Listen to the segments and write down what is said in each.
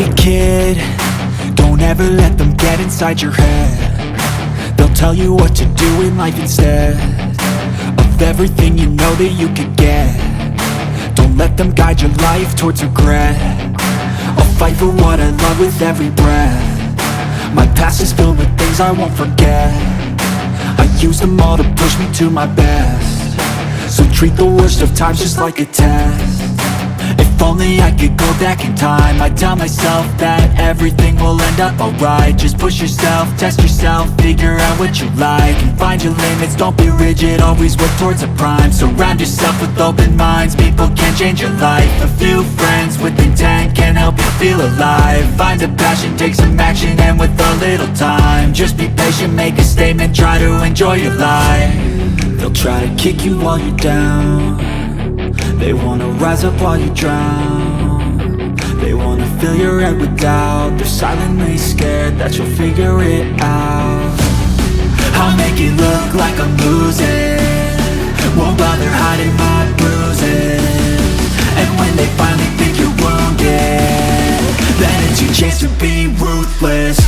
Hey kid, don't ever let them get inside your head. They'll tell you what to do in life instead of everything you know that you could get. Don't let them guide your life towards regret. I'll fight for what I love with every breath. My past is filled with things I won't forget. I use them all to push me to my best. So treat the worst of times just like a test. If only I could go back in time, I'd tell myself that everything will end up alright. Just push yourself, test yourself, figure out what you like, and find your limits, don't be rigid, always work towards a prime. Surround yourself with open minds, people can change your life. A few friends with intent can help you feel alive. Find a passion, take some action, and with a little time, just be patient, make a statement, try to enjoy your life. They'll try to kick you while you're down. They wanna rise up while you drown. They wanna fill your head with doubt. They're silently scared that you'll figure it out. I'll make it look like I'm losing, won't bother hiding my bruises. And when they finally think you're wounded, then it's your chance to be ruthless.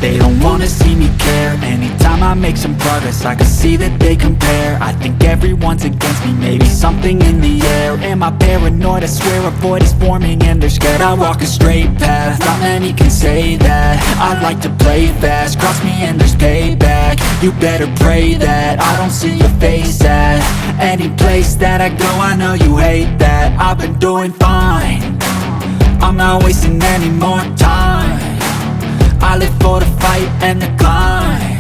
They don't wanna see me care. Anytime I make some progress, I can see that they compare. I think everyone's against me, maybe something in the air. Am I paranoid? I swear a void is forming and they're scared. I walk a straight path, not many can say that. I like to play fast, cross me and there's payback. You better pray that I don't see your face at any place that I go. I know you hate that. I've been doing fine, I'm not wasting any more time. I live for the fight and the climb,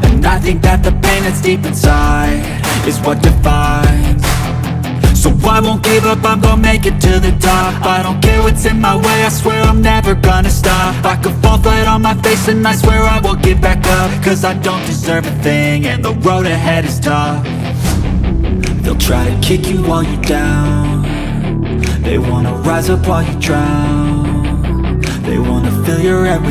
and I think that the pain that's deep inside is what defines. So I won't give up, I'm gonna make it to the top. I don't care what's in my way, I swear I'm never gonna stop. I could fall flat on my face and I swear I will get back up, cause I don't deserve a thing and the road ahead is tough. They'll try to kick you while you're down. They wanna rise up while you drown. They wanna fill your head with